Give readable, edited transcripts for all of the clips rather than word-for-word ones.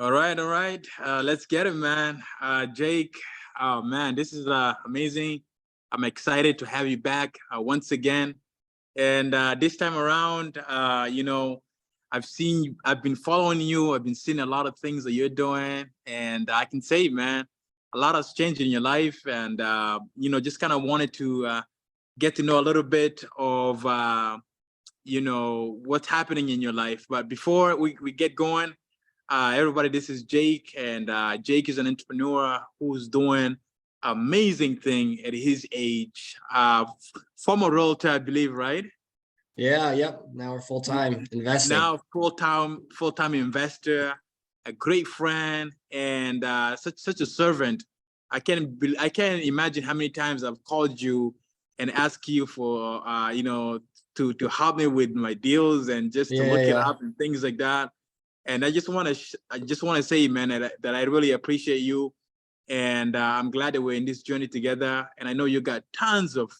All right, all right. Let's get it, man. Jake, oh man, this is amazing. I'm excited to have you back once again. And this time around, I've been following you. I've been seeing a lot of things that you're doing, and I can say, man, a lot has changed in your life. And just kind of wanted to get to know a little bit of what's happening in your life. But before we get going, everybody, this is Jake, and Jake is an entrepreneur who's doing amazing thing at his age. Former realtor, I believe, right? Yeah, yep. Now we're full-time investing. Now full-time investor, a great friend, and such a servant. I can't imagine how many times I've called you and asked you for to help me with my deals and just to look it up and things like that. And I just want to say, man, that I really appreciate you, and I'm glad that we're in this journey together. And I know you got tons of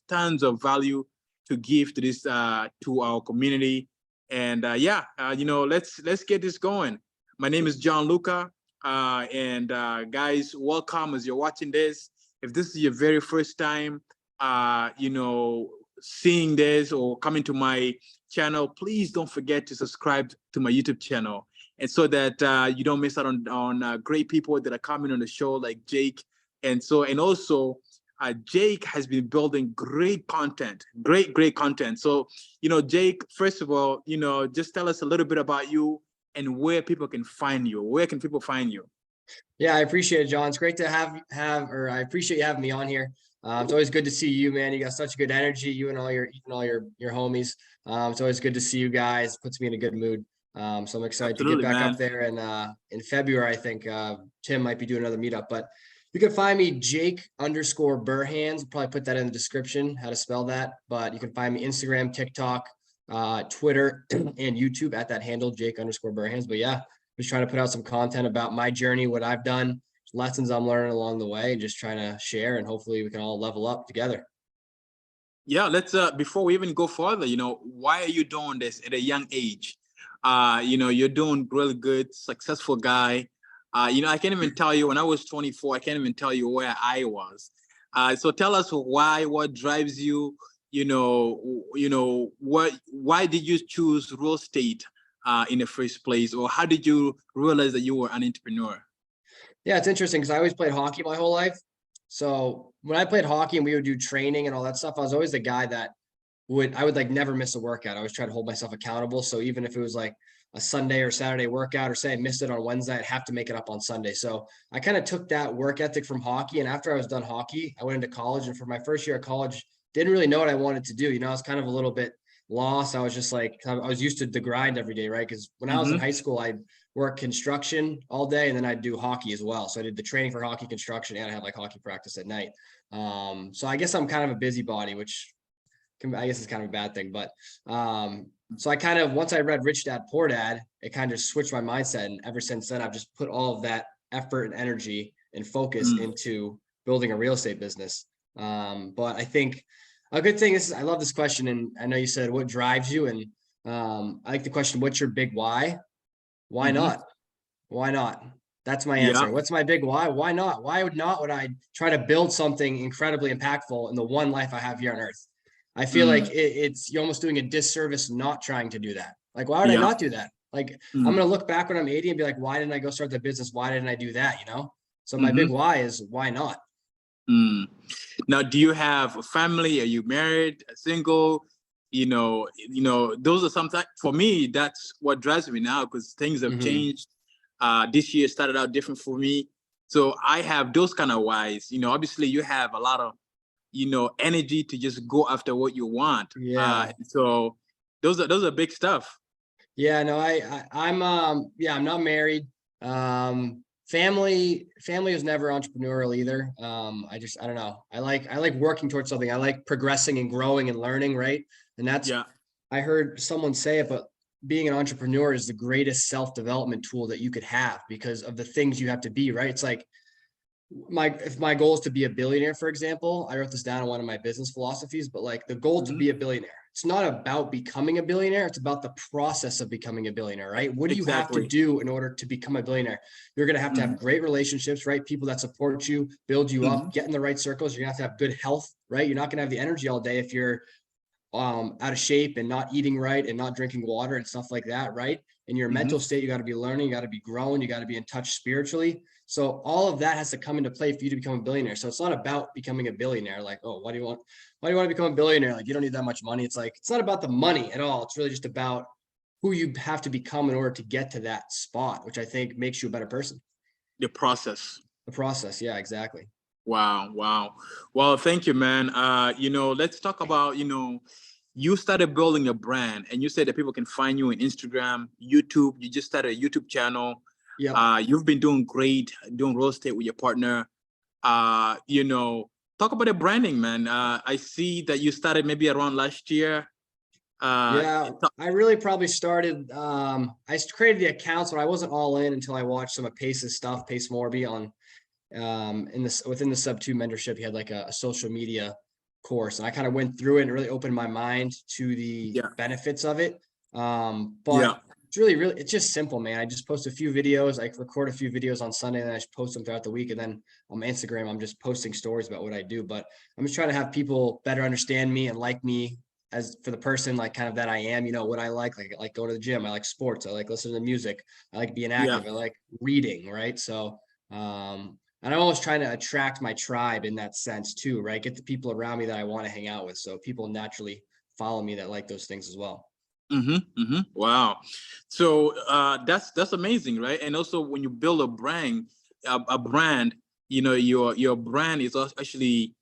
value to give to this to our community. And let's get this going. My name is John Luca, and guys, welcome as you're watching this. If this is your very first time, seeing this or coming to my channel, please don't forget to subscribe to my YouTube channel. And so that you don't miss out on great people that are coming on the show like Jake. And also Jake has been building great content, great content. So, Jake, first of all, just tell us a little bit about you and where people can find you. Where can people find you? Yeah, I appreciate it, John. It's great to I appreciate you having me on here. It's always good to see you, man. You got such good energy, you and all your homies. It's always good to see you guys. Puts me in a good mood. So I'm excited to get back up there. And in February, I think Tim might be doing another meetup. But you can find me Jake_Burhans. I'll probably put that in the description, how to spell that. But you can find me Instagram, TikTok, Twitter, and YouTube at that handle, Jake_Burhans. But yeah, just trying to put out some content about my journey, what I've done, lessons I'm learning along the way, and just trying to share, and hopefully we can all level up together. Yeah, let's before we even go further, why are you doing this at a young age? You're doing really good, successful guy. I can't even tell you when I was 24, I can't even tell you where I was. So tell us what drives you, why did you choose real estate in the first place, or how did you realize that you were an entrepreneur? Yeah, it's interesting because I always played hockey my whole life. So when I played hockey and we would do training and all that stuff, I was always the guy that I would like never miss a workout. I always try to hold myself accountable. So even if it was like a Sunday or Saturday workout, or say I missed it on Wednesday, I'd have to make it up on Sunday. So I kind of took that work ethic from hockey. And after I was done hockey, I went into college. And for my first year of college, didn't really know what I wanted to do. I was kind of a little bit lost. I was just like, I was used to the grind every day, right? Because when I was in high school, I'd work construction all day, and then I'd do hockey as well. So I did the training for hockey, construction, and I had like hockey practice at night. So I guess I'm kind of a busybody, which I guess it's kind of a bad thing. But so I kind of, once I read Rich Dad Poor Dad, it kind of switched my mindset. And ever since then, I've just put all of that effort and energy and focus into building a real estate business. But I think a good thing is, I love this question. And I know you said, what drives you? And I like the question, what's your big why? Why not? Why not? That's my answer. What's my big why? Why not? Why would I try to build something incredibly impactful in the one life I have here on earth? I feel like it's you're almost doing a disservice not trying to do that. Like, why would I not do that? Like, I'm going to look back when I'm 80 and be like, why didn't I go start the business? Why didn't I do that? So my big why is why not? Now, do you have a family? Are you married, single? Those are sometimes, for me, that's what drives me now, because things have changed. This year started out different for me. So I have those kind of whys. Obviously you have a lot of, energy to just go after what you want. So those are big stuff. Yeah, no, I'm not married. Family was never entrepreneurial either. I don't know. I like working towards something. I like progressing and growing and learning, right? And that's, I heard someone say it, but being an entrepreneur is the greatest self-development tool that you could have because of the things you have to be, right? It's like, if my goal is to be a billionaire, for example, I wrote this down in one of my business philosophies, but like the goal to be a billionaire, it's not about becoming a billionaire. It's about the process of becoming a billionaire, right? What do you have to Exactly. do in order to become a billionaire? You're going to Mm-hmm. have great relationships, right? People that support you, build you Mm-hmm. up, get in the right circles. You're going to have good health, right? You're not going to have the energy all day if you're out of shape and not eating right and not drinking water and stuff like that, right? In your Mm-hmm. mental state, you got to be learning, you got to be growing, you got to be in touch spiritually. So all of that has to come into play for you to become a billionaire. So it's not about becoming a billionaire. Like, oh, why do you want to become a billionaire? Like, you don't need that much money. It's like, it's not about the money at all. It's really just about who you have to become in order to get to that spot, which I think makes you a better person. The process. The process. Yeah, exactly. Wow. Wow. Well, thank you, man. Let's talk about, you started building a brand and you said that people can find you on Instagram, YouTube. You just started a YouTube channel. Yeah. You've been doing great, doing real estate with your partner. Talk about the branding, man. I see that you started maybe around last year. Yeah, I really probably started. I created the accounts, but I wasn't all in until I watched some of Pace's stuff, Pace Morby on within the sub 2 mentorship. He had like a social media course, and I kind of went through it and really opened my mind to the benefits of it. But it's really, it's just simple, man. I just post a few videos. I record a few videos on Sunday, and then I just post them throughout the week. And then on my Instagram, I'm just posting stories about what I do. But I'm just trying to have people better understand me and like me as for the person, like kind of that I am, what I like go to the gym. I like sports. I like listening to music. I like being active. I like reading. Right. So, and I'm always trying to attract my tribe in that sense too, right? Get the people around me that I want to hang out with. So people naturally follow me that like those things as well. Wow. So that's amazing, right? And also when you build a brand, your brand is actually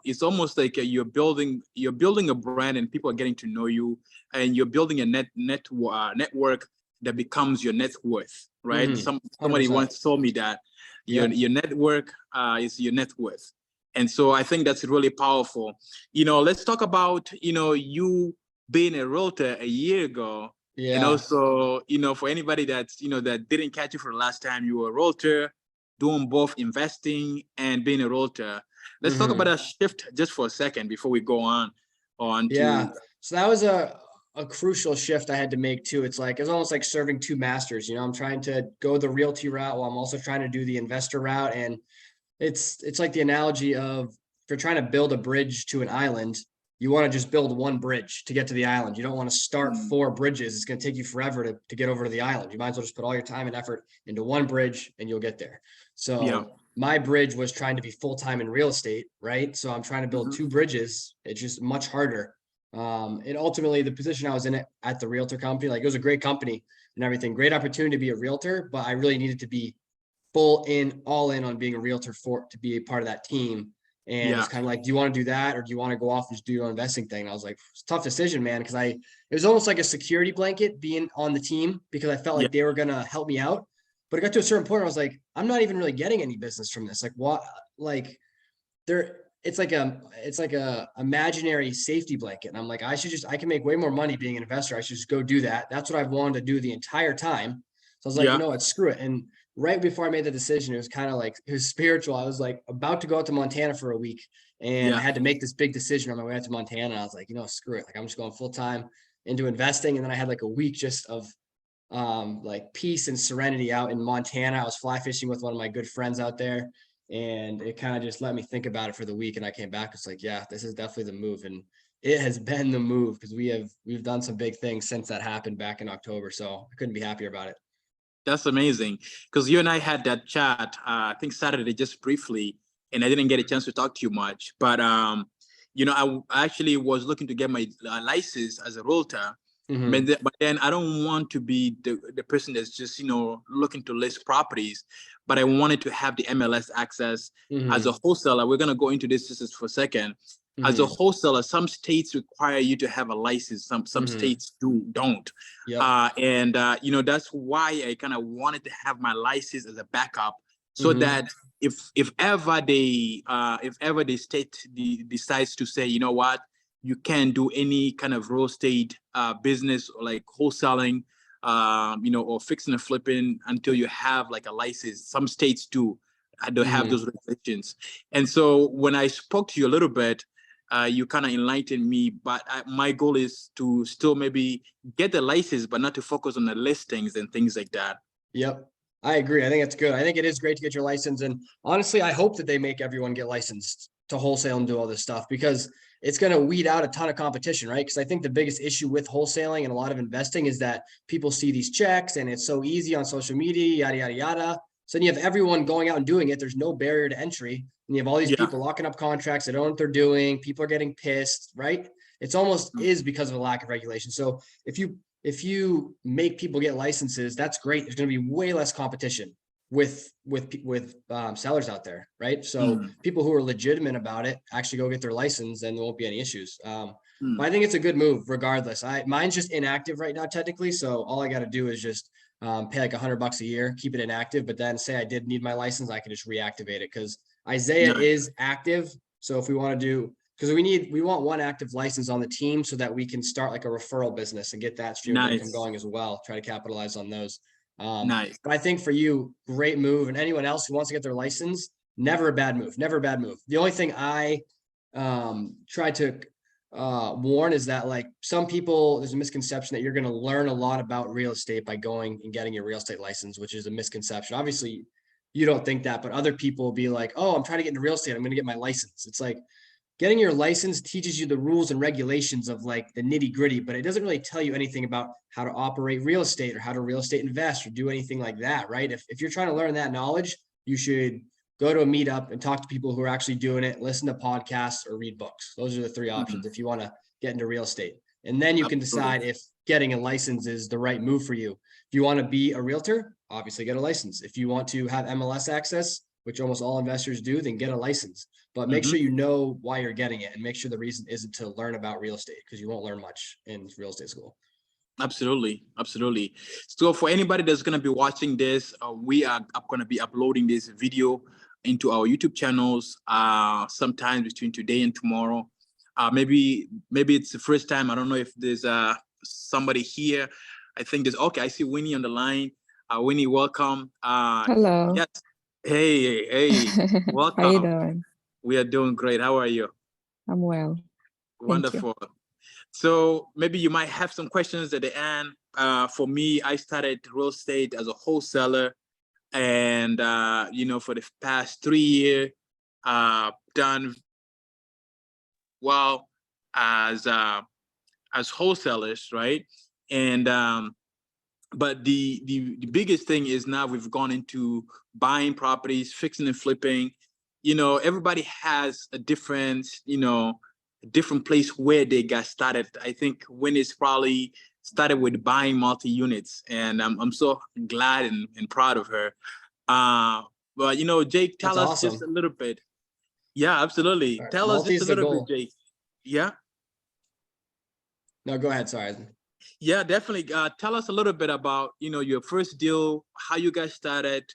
it's almost like you're building a brand and people are getting to know you, and you're building a network that becomes your net worth, right? Somebody 100%. once told me that your network is your net worth. And so I think that's really powerful. Let's talk about, you being a realtor a year ago. Yeah. And also, for anybody that's, that didn't catch you for the last time, you were a realtor doing both investing and being a realtor. Let's talk about that shift just for a second before we go on to. So that was a crucial shift I had to make too. It's almost like serving two masters. I'm trying to go the realty route while I'm also trying to do the investor route. And it's like the analogy of if you're trying to build a bridge to an island, you want to just build one bridge to get to the island. You don't want to start 4 bridges. It's going to take you forever to get over to the island. You might as well just put all your time and effort into one bridge and you'll get there. So my bridge was trying to be full-time in real estate, right? So I'm trying to build 2 bridges. It's just much harder. And ultimately the position I was in at the realtor company, like it was a great company and everything, great opportunity to be a realtor, but I really needed to be all in on being a realtor to be a part of that team. And it's kind of like, do you want to do that? Or do you want to go off and just do your own investing thing? And I was like, it's a tough decision, man. Cause it was almost like a security blanket being on the team because I felt like they were going to help me out. But it got to a certain point where I was like, I'm not even really getting any business from this. Like what, it's like a imaginary safety blanket. And I'm like, I can make way more money being an investor. I should just go do that. That's what I've wanted to do the entire time. So I was like, you know what, screw it. And right before I made the decision, it was kind of like, it was spiritual. I was like about to go out to Montana for a week and I had to make this big decision on my way out to Montana. I was like, screw it. Like I'm just going full time into investing. And then I had like a week just of like peace and serenity out in Montana. I was fly fishing with one of my good friends out there and it kind of just let me think about it for the week. And I came back. It's like, yeah, this is definitely the move. And it has been the move because we've done some big things since that happened back in October. So I couldn't be happier about it. That's amazing because you and I had that chat, I think Saturday, just briefly, and I didn't get a chance to talk to you much. But, I actually was looking to get my license as a realtor. But then I don't want to be the person that's just, looking to list properties, but I wanted to have the MLS access as a wholesaler. We're going to go into this just for a second. As a wholesaler, some states require you to have a license. Some states don't. That's why I kind of wanted to have my license as a backup, so that if ever the state decides to say, you know what, you can't do any kind of real estate business or like wholesaling, or fixing and flipping until you have like a license. Some states do. don't have those regulations. And so when I spoke to you a little bit, you kind of enlightened me, but my goal is to still maybe get the license, but not to focus on the listings and things like that. Yep. I agree. I think it's good. I think it is great to get your license. And honestly, I hope that they make everyone get licensed to wholesale and do all this stuff, because it's going to weed out a ton of competition, right? Because I think the biggest issue with wholesaling and a lot of investing is that people see these checks and it's so easy on social media, yada, yada, yada. So then you have everyone going out and doing it. There's no barrier to entry. And you have all these people locking up contracts that don't know what they're doing. People are getting pissed, right? It's almost is because of a lack of regulation. So if you make people get licenses, that's great. There's going to be way less competition with sellers out there, right? So people who are legitimate about it actually go get their license, and there won't be any issues. But I think it's a good move regardless. Mine's just inactive right now technically, so all I got to do is just pay like $100 a year, keep it inactive. But then say I did need my license, I can just reactivate it, because Isaiah is active. So if we want to do, because we want one active license on the team so that we can start like a referral business and get that stream of income going as well. Try to capitalize on those. But I think for you, great move. And anyone else who wants to get their license, never a bad move. Never a bad move. The only thing I try to warn is that, like, some people, there's a misconception that you're going to learn a lot about real estate by going and getting your real estate license, which is a misconception. Obviously, you don't think that, but other people will be like, oh, I'm trying to get into real estate, I'm going to get my license. It's like, getting your license teaches you the rules and regulations of like the nitty gritty, but it doesn't really tell you anything about how to operate real estate or how to real estate invest or do anything like that, right? If you're trying to learn that knowledge, you should go to a meetup and talk to people who are actually doing it, listen to podcasts or read books. Those are the three options if you want to get into real estate. And then you can decide if getting a license is the right move for you. If you want to be a realtor, obviously get a license. If you want to have MLS access, which almost all investors do, then get a license. But make sure you know why you're getting it, and make sure the reason isn't to learn about real estate, because you won't learn much in real estate school. Absolutely. So for anybody that's going to be watching this, we are going to be uploading this video into our YouTube channels sometime between today and tomorrow. Maybe it's the first time. I don't know if there's somebody here. I think there's, okay, I see Winnie on the line. Winnie, welcome. Hello. Yes. Hey, welcome. How you doing? We are doing great. How are you? I'm well. Wonderful. So maybe you might have some questions at the end. For me, I started real estate as a wholesaler, and for the past 3 years, done well as wholesalers, right? And but the biggest thing is now we've gone into buying properties, fixing and flipping. Everybody has a different, different place where they got started. I think Winnie's probably started with buying multi-units, and I'm so glad and proud of her. But Jake, tell us just a little bit. Yeah, absolutely. Right. Tell us just a little bit, Jake. Yeah. No, go ahead. Sorry. Yeah, definitely. Tell us a little bit about, your first deal, how you guys started,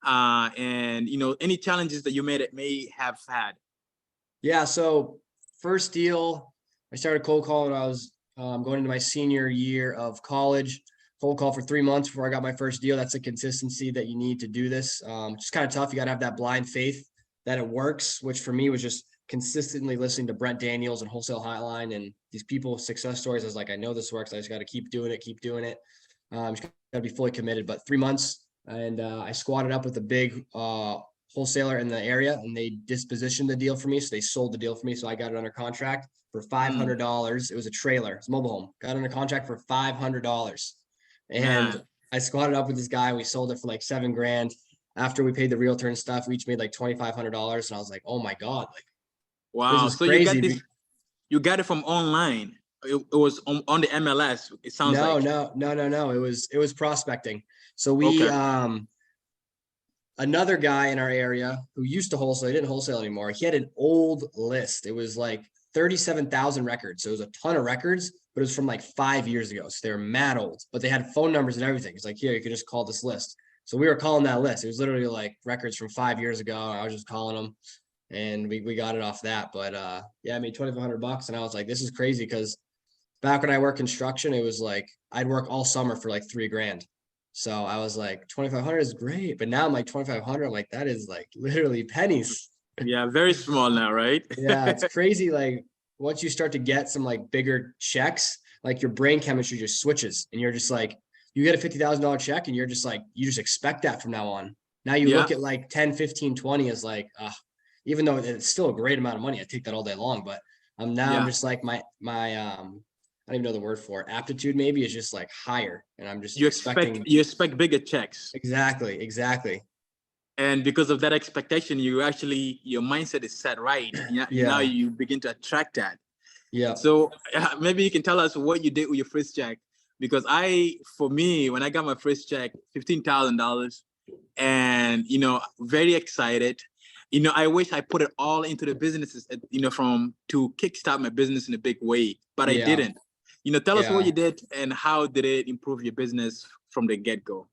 and, any challenges that you may have had. Yeah. So first deal, I started cold calling when I was going into my senior year of college. Cold call for 3 months before I got my first deal. That's a consistency that you need to do this. It's kind of tough. You got to have that blind faith that it works, which for me was just consistently listening to Brent Daniels and Wholesale Hotline and these people's success stories. I was like, I know this works. I just got to keep doing it. Just got to be fully committed. But 3 months, and I squatted up with a big wholesaler in the area, and they dispositioned the deal for me. So they sold the deal for me. So I got it under contract for $500. It was a trailer. It's a mobile home. Got it under contract for $500. And I squatted up with this guy. We sold it for like $7,000. After we paid the realtor and stuff, we each made like $2,500. And I was like, oh my God, like, wow. This is crazy. You got it from online. It was on the MLS. It sounds like. No. It was prospecting. So we, another guy in our area who used to wholesale, he didn't wholesale anymore. He had an old list. It was like 37,000 records. So it was a ton of records, but it was from like 5 years ago. So they're mad old, but they had phone numbers and everything. It's like, here, you can just call this list. So we were calling that list. It was literally like records from 5 years ago. I was just calling them, and we got it off that. But yeah, I made $2,500, and I was like, this is crazy, because back when I worked construction, it was like I'd work all summer for like $3,000. So I was like, 2,500 is great. But now I'm like 2,500. I'm like, that is like literally pennies. Yeah, very small now, right? Yeah, it's crazy. Like once you start to get some like bigger checks, like your brain chemistry just switches and you're just like, you get a $50,000 check and you're just like, you just expect that from now on. Now you Yeah. look at like 10, 15, 20 as like, even though it's still a great amount of money, I take that all day long, but now I'm Yeah. just like my I don't even know the word for it. Aptitude maybe is just like higher and I'm just You expecting. expect bigger checks. Exactly. And because of that expectation, you actually, your mindset is set right. Yeah. Now Yeah. you begin to attract that. Yeah. So maybe you can tell us what you did with your first check. Because for me, when I got my first check, $15,000, and, very excited. I wish I put it all into the businesses, to kickstart my business in a big way, but I Yeah. didn't. Tell us what Yeah. you did and how did it improve your business from the get-go?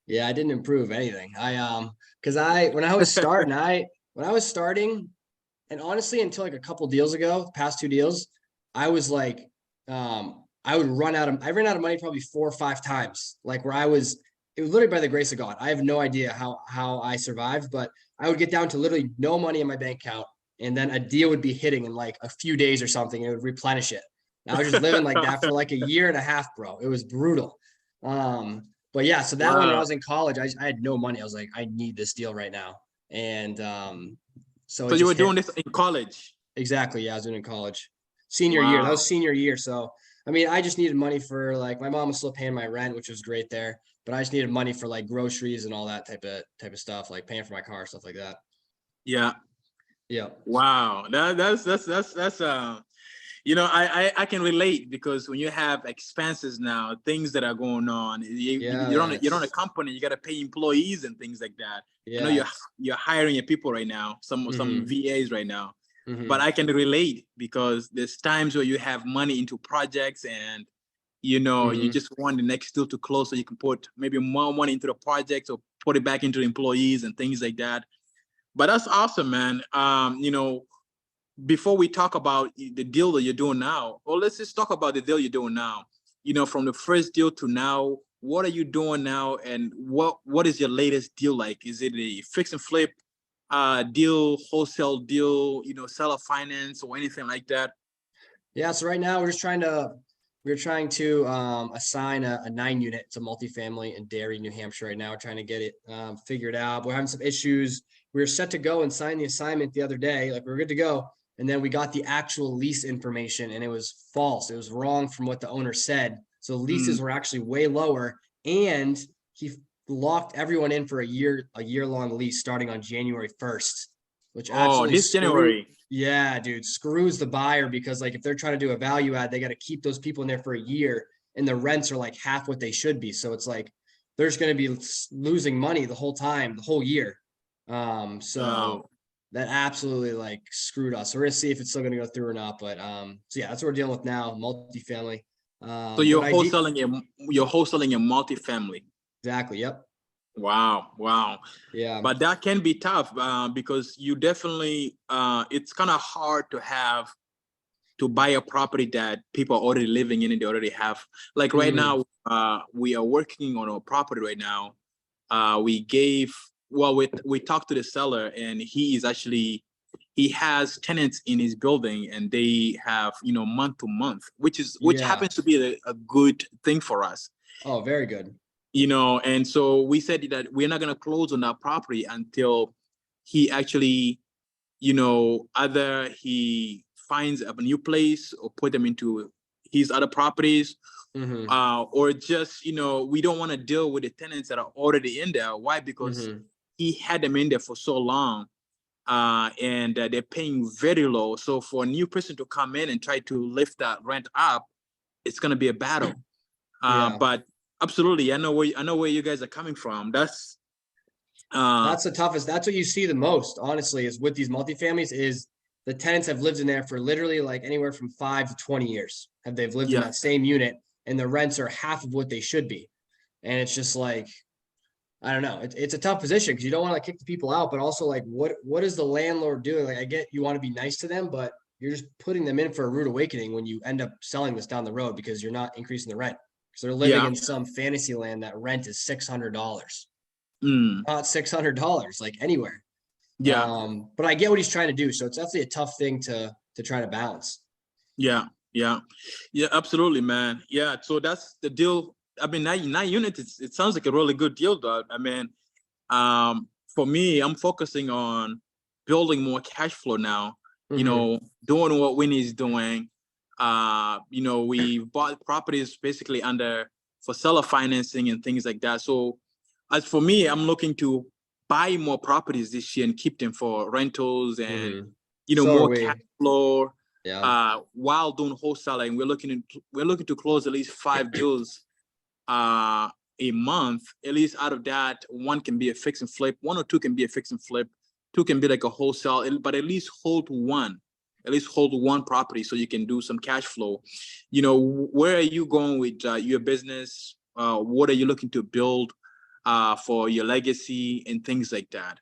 Yeah, I didn't improve anything. Because when I was starting, and honestly, until like a couple deals ago, past two deals, I was like, I ran out of money probably 4 or 5 times. Like it was literally by the grace of God. I have no idea how I survived, but I would get down to literally no money in my bank account, and then a deal would be hitting in like a few days or something, and it would replenish it. And I was just living like that for like a year and a half, bro. It was brutal. But yeah, so that one when I Wow. was in college, I had no money. I was like, I need this deal right now. And so So it you just were hit. doing this in college? Exactly. Yeah, I was doing it in college. Senior year. That was Wow. senior year. So I mean, I just needed money for like my mom was still paying my rent, which was great there. But I just needed money for like groceries and all that type of stuff, like paying for my car, stuff like that. Yeah. Yeah. Wow. That's I can relate, because when you have expenses now, things that are going on, Yeah, you're man. on a company, you got to pay employees and things like that. I know Yeah. you're hiring your people right now, some Mm-hmm. VAs right now, but Mm-hmm. I can relate, because there's times where you have money into projects, and you Mm-hmm. just want the next deal to close so you can put maybe more money into the project or put it back into the employees and things like that. But that's awesome, man. Before we talk about the deal that you're doing now, well, let's just talk about the deal you're doing now. From the first deal to now, what are you doing now, and what is your latest deal like? Is it a fix and flip deal, wholesale deal, seller finance or anything like that? Yeah. So right now we're trying to assign a 9 unit. It's a multifamily in Derry, New Hampshire right now. We're trying to get it figured out. We're having some issues. We were set to go and sign the assignment the other day. Like we were good to go. And then we got the actual lease information and it was false. It was wrong from what the owner said. So Mm. leases were actually way lower. And he locked everyone in for a year-long lease starting on January 1st, which Oh, absolutely this January. yeah, dude, screws the buyer because like if they're trying to do a value add, they got to keep those people in there for a year and the rents are like half what they should be. So it's like they're just going to be losing money the whole time, the whole year. So Wow. that absolutely like screwed us. So we're gonna see if it's still gonna go through or not. But so yeah, that's what we're dealing with now, multifamily. So What I did you're wholesaling a multifamily. exactly. Yep. Wow, wow. Yeah. But that can be tough, because you definitely it's kind of hard to buy a property that people are already living in and they already have. Like right Mm, now, we are working on a property right now. We gave well, we talked to the seller, and he has tenants in his building, and they have month to month, which yeah. happens to be a good thing for us. Oh, very good. And so we said that we're not going to close on that property until he actually, either he finds a new place or put them into his other properties, Mm-hmm. or just, we don't want to deal with the tenants that are already in there. Why? Because Mm-hmm. he had them in there for so long, and they're paying very low. So for a new person to come in and try to lift that rent up, it's going to be a battle. Yeah. But absolutely, I know where you guys are coming from. Uh, That's the toughest. That's what you see the most, honestly, is with these multifamilies is the tenants have lived in there for literally like anywhere from 5 to 20 years. They've lived in yeah, that same unit and the rents are half of what they should be. And it's just like, I don't know. It's a tough position because you don't want to like kick the people out, but also like what is the landlord doing? Like I get you want to be nice to them, but you're just putting them in for a rude awakening when you end up selling this down the road because you're not increasing the rent. because they're living Yeah. in some fantasy land that rent is $600. Mm. Not $600 like anywhere. Yeah. But I get what he's trying to do. So it's definitely a tough thing to try to balance. Yeah. Yeah. Yeah. Absolutely, man. Yeah. So that's the deal. I mean, nine units. It sounds like a really good deal, though. I mean, for me, I'm focusing on building more cash flow now. You know, doing what Winnie's doing. You know, we bought properties basically under for seller financing and things like that. So, as for me, I'm looking to buy more properties this year and keep them for rentals and you know So are more we. cash flow. Yeah. While doing wholesaling, we're looking to close at least 5 deals a month. At least out of that, one can be a fix and flip, one or two can be a fix and flip, two can be like a wholesale, but at least hold one property so you can do some cash flow. You know, where are you going with your business? What are you looking to build for your legacy and things like that?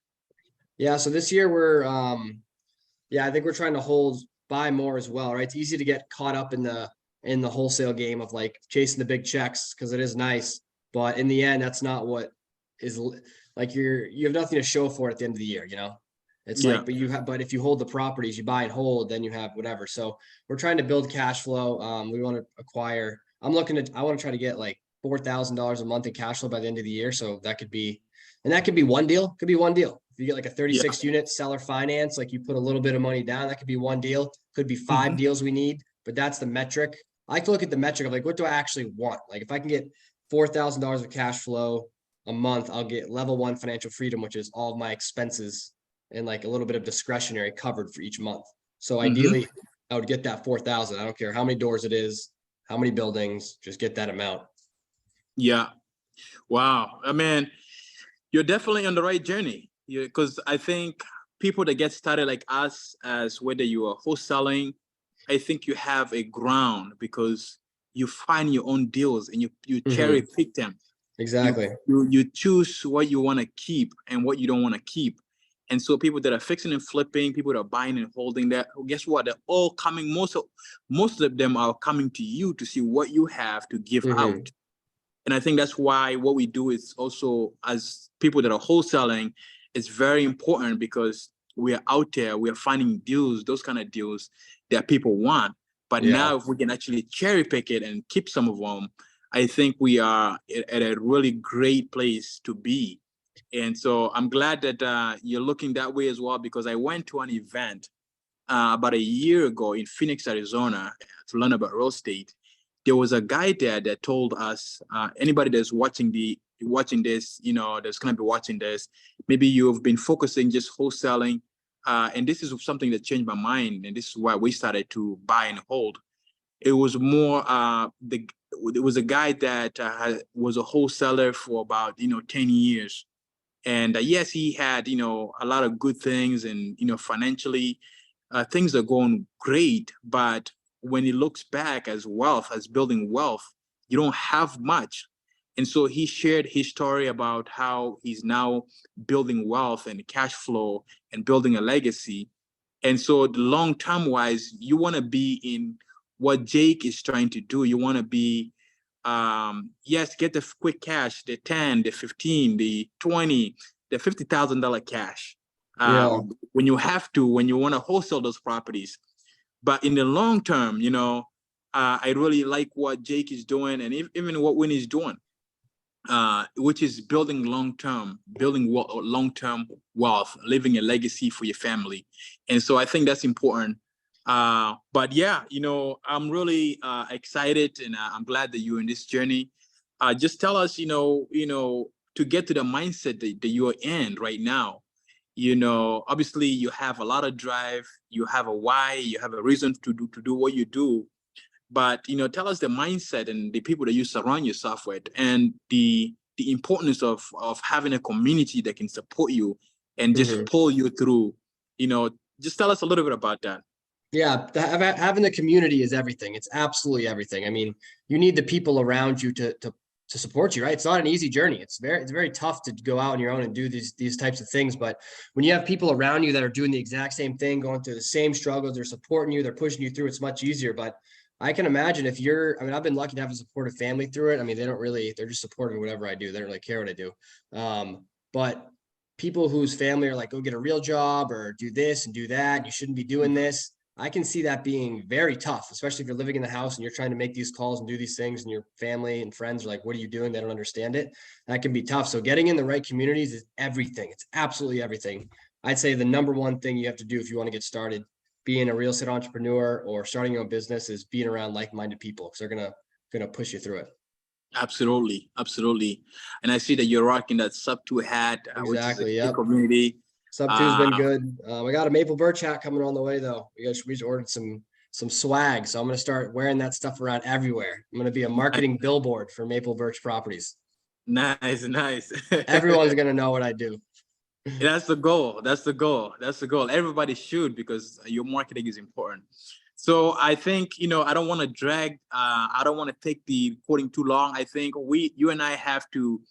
Yeah. So this year I think we're trying to buy more as well, right? It's easy to get caught up in the wholesale game of like chasing the big checks because it is nice, but in the end, that's not what is like you have nothing to show for it at the end of the year, you know? It's Yeah. like, but if you hold the properties, you buy and hold, then you have whatever. So we're trying to build cash flow. We want to acquire. I want to try to get like $4,000 a month in cash flow by the end of the year. So that could be one deal. Could be one deal. If you get like a 36 unit seller finance, like you put a little bit of money down, that could be one deal. Could be 5 deals we need, but that's the metric. I like to look at the metric of like, what do I actually want? Like if I can get $4,000 of cash flow a month, I'll get level 1 financial freedom, which is all of my expenses and like a little bit of discretionary covered for each month. So ideally I would get that 4,000. I don't care how many doors it is, how many buildings, just get that amount. Yeah. Wow. I mean, you're definitely on the right journey. Because I think people that get started like us, as whether you are wholesaling, I think you have a ground because you find your own deals and you cherry pick them. Exactly. You choose what you want to keep and what you don't want to keep. And so people that are fixing and flipping, people that are buying and holding, that guess what? They're all coming. Most of them are coming to you to see what you have to give out. And I think that's why what we do is also, as people that are wholesaling, it's very important because we are out there, we are finding deals, those kind of deals that people want. But now if we can actually cherry pick it and keep some of them, I think we are at a really great place to be. And so I'm glad that you're looking that way as well, because I went to an event about a year ago in Phoenix, Arizona, to learn about real estate. There was a guy there that told us, anybody that's watching this, you know, that's going to be watching this, maybe you've been focusing just wholesaling. And this is something that changed my mind. And this is why we started to buy and hold. It was more, there was a guy that was a wholesaler for about, 10 years. And yes, he had, a lot of good things and, financially, things are going great. But when he looks back as wealth, as building wealth, you don't have much. And so he shared his story about how he's now building wealth and cash flow and building a legacy. And so the long-term wise, you want to be in what Jake is trying to do. You want to be, yes, get the quick cash, the 10, the 15, the 20, the $50,000 cash. When you want to wholesale those properties. But in the long term, I really like what Jake is doing and even what Winnie's doing, which is building long-term wealth, living a legacy for your family. And so I think that's important. But yeah, I'm really excited and I'm glad that you're in this journey. Just tell us, to get to the mindset that you're in right now. Obviously you have a lot of drive, you have a why, you have a reason to do what you do. But tell us the mindset and the people that you surround yourself with, and the importance of having a community that can support you and just pull you through. Just tell us a little bit about that. Yeah, having the community is everything. It's absolutely everything. I mean, you need the people around you to support you, right? It's not an easy journey. It's very tough to go out on your own and do these types of things. But when you have people around you that are doing the exact same thing, going through the same struggles, they're supporting you, they're pushing you through, it's much easier. But I can imagine if you're, I mean, I've been lucky to have a supportive family through it. I mean, they're just supportive of whatever I do. They don't really care what I do. But people whose family are like, go get a real job or do this and do that, you shouldn't be doing this. I can see that being very tough, especially if you're living in the house and you're trying to make these calls and do these things and your family and friends are like, what are you doing? They don't understand it. That can be tough. So getting in the right communities is everything. It's absolutely everything. I'd say the number one thing you have to do if you want to get started being a real estate entrepreneur or starting your own business is being around like-minded people, because they're gonna push you through it. Absolutely, absolutely. And I see that you're rocking that Sub 2 hat, which is a Exactly. great Yep. community. Sub 2's been good. We got a maple birch hat coming on the way though. We just ordered some swag, so I'm gonna start wearing that stuff around everywhere. I'm gonna be a marketing billboard for Maple Birch Properties. Nice, nice. Everyone's gonna know what I do. That's the goal. That's the goal. That's the goal. Everybody should, because your marketing is important. So I think, I don't want to drag, I don't want to take the recording too long. I think you and I have to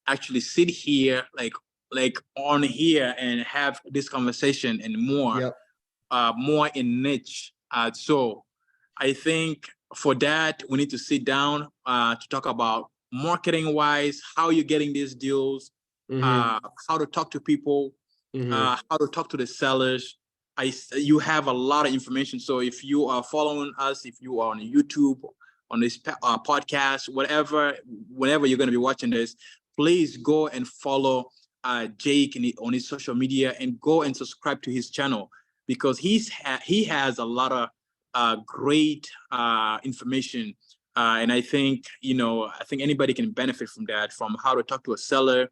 actually sit here, like on here and have this conversation and more, Yep. more in niche. So I think for that, we need to sit down to talk about marketing wise, how you're getting these deals, how to talk to people, how to talk to the sellers. You have a lot of information. So if you are following us, if you are on YouTube, on this podcast, whenever you're going to be watching this, please go and follow Jake on his social media and go and subscribe to his channel, because he has a lot of great information. And I think, anybody can benefit from that, from how to talk to a seller,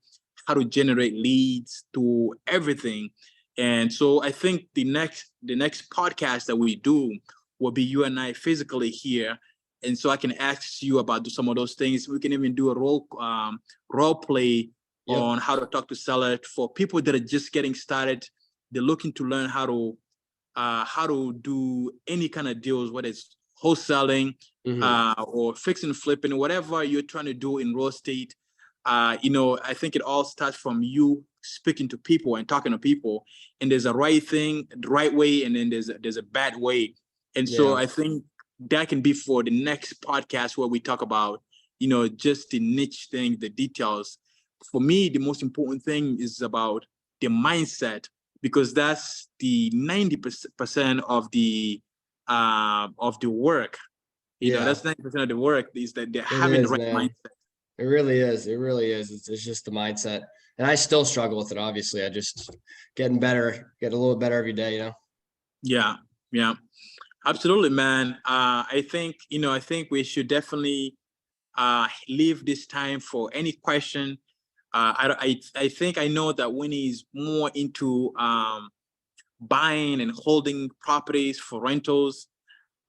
how to generate leads, to everything. And so I think the next podcast that we do will be you and I physically here. And so I can ask you about some of those things. We can even do a role play on how to talk to sellers for people that are just getting started. They're looking to learn how to do any kind of deals, whether it's wholesaling or fixing and flipping, whatever you're trying to do in real estate. I think it all starts from you speaking to people and talking to people, and there's a right thing, the right way, and then there's a bad way. And so I think that can be for the next podcast where we talk about, just the niche thing, the details. For me, the most important thing is about the mindset, because that's the 90% of the work. That's 90% of the work, is that they're having the right mindset. It really is. It really is. It's just the mindset. And I still struggle with it, obviously. I just getting better, get a little better every day, Yeah. Absolutely, man. I think we should definitely leave this time for any question. I think I know that Winnie's more into buying and holding properties for rentals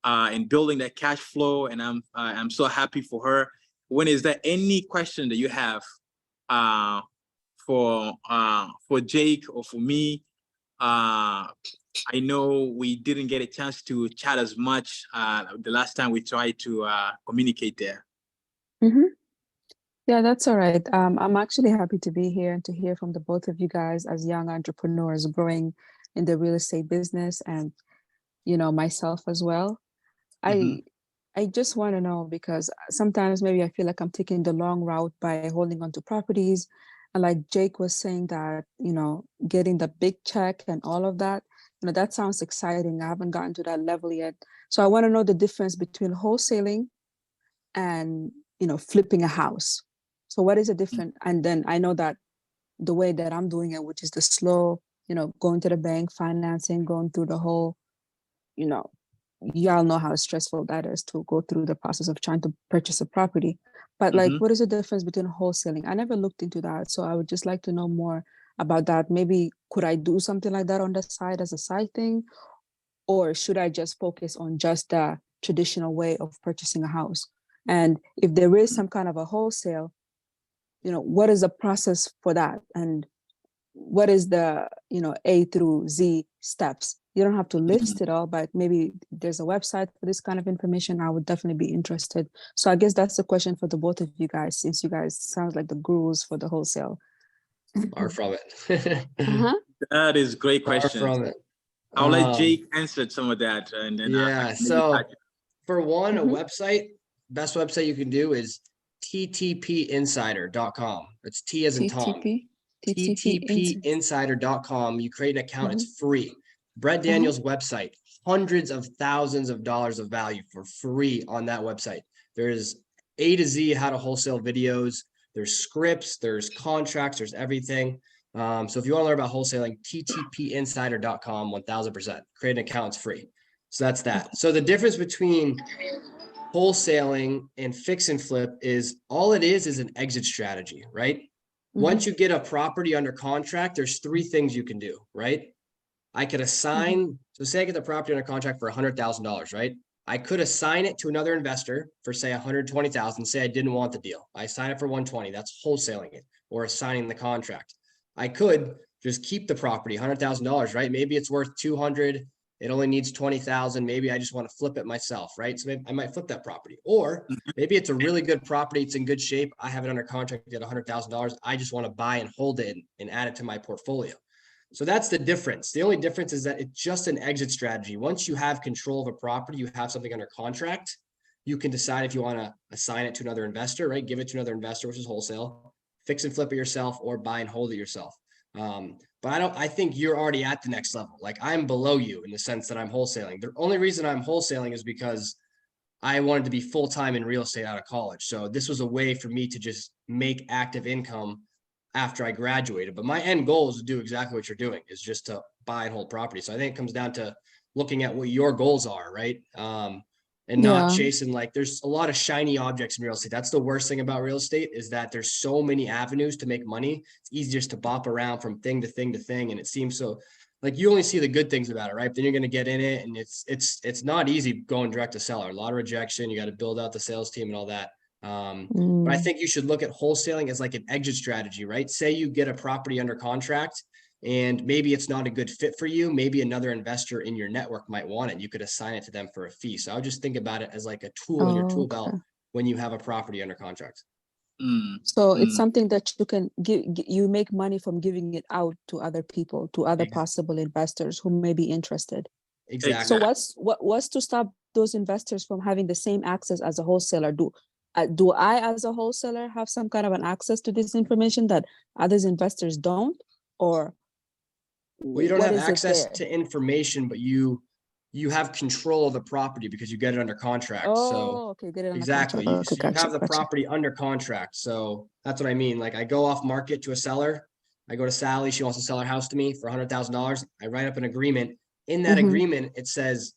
and building that cash flow, and I'm so happy for her. When is there any question that you have for Jake or for me? I know we didn't get a chance to chat as much the last time we tried to communicate there. Yeah, that's all right. I'm actually happy to be here and to hear from the both of you guys as young entrepreneurs growing in the real estate business, and myself as well. I just want to know, because sometimes maybe I feel like I'm taking the long route by holding on to properties. And like Jake was saying that, getting the big check and all of that, that sounds exciting. I haven't gotten to that level yet. So I want to know the difference between wholesaling and, flipping a house. So what is the difference? And then I know that the way that I'm doing it, which is the slow, going to the bank, financing, going through the whole, y'all know how stressful that is to go through the process of trying to purchase a property. But like, what is the difference between wholesaling? I never looked into that. So I would just like to know more about that. Maybe could I do something like that on the side as a side thing? Or should I just focus on just the traditional way of purchasing a house? And if there is some kind of a wholesale, what is the process for that? And what is the, A through Z steps? You don't have to list it all, but maybe there's a website for this kind of information. I would definitely be interested. So I guess that's the question for the both of you guys, since you guys sound like the gurus for the wholesale. Far from it. That is a great question. Far from it. I'll let Jake answer some of that, and then so For one, a Mhm. website, best website you can do is ttpinsider.com. It's T as in Tom. TTP. ttpinsider.com. You create an account, Mhm. it's free. Brett Daniels' website, hundreds of thousands of dollars of value for free on that website. There's A to Z how to wholesale videos. There's scripts, there's contracts, there's everything. So if you want to learn about wholesaling, ttpinsider.com, 1000%. Create an account, it's free. So that's that. So the difference between wholesaling and fix and flip is all it is an exit strategy, right? Once you get a property under contract, there's three things you can do, right? I could assign, so say I get the property under contract for $100,000, right? I could assign it to another investor for say 120,000, say I didn't want the deal. I sign it for 120, that's wholesaling it or assigning the contract. I could just keep the property, $100,000, right? Maybe it's worth 200. It only needs 20,000. Maybe I just want to flip it myself, right? So maybe I might flip that property, or maybe it's a really good property. It's in good shape. I have it under contract at $100,000. I just want to buy and hold it and add it to my portfolio. So that's the difference. The only difference is that it's just an exit strategy. Once you have control of a property, you have something under contract, you can decide if you want to assign it to another investor, right? Give it to another investor, which is wholesale, fix and flip it yourself, or buy and hold it yourself. But I think you're already at the next level. Like I'm below you in the sense that I'm wholesaling. The only reason I'm wholesaling is because I wanted to be full-time in real estate out of college. So this was a way for me to just make active income after I graduated. But my end goal is to do exactly what you're doing, is just to buy and hold property. So I think it comes down to looking at what your goals are, right? And not Yeah. chasing, like there's a lot of shiny objects in real estate. That's the worst thing about real estate, is that there's so many avenues to make money. It's easy just to bop around from thing to thing to thing. And it seems so like you only see the good things about it, right? But then you're going to get in it, and it's not easy going direct to seller. A lot of rejection. You got to build out the sales team and all that. But I think you should look at wholesaling as like an exit strategy, right? Say you get a property under contract and maybe it's not a good fit for you. Maybe another investor in your network might want it. You could assign it to them for a fee. So I would just think about it as like a tool in your tool belt when you have a property under contract. So it's something that you can give, you make money from giving it out to other people, to other possible investors who may be interested. Exactly. So what's to stop those investors from having the same access as a wholesaler? Do I, as a wholesaler, have some kind of an access to this information that others investors don't, or well, you don't what have is it access there? to information, but you have control of the property because you get it under contract. So Okay, get it on the exactly, contract. Okay, so you have the gotcha. property under contract. So that's what I mean. Like I go off market to a seller. I go to Sally. She wants to sell her house to me for $100,000. I write up an agreement. In that agreement, it says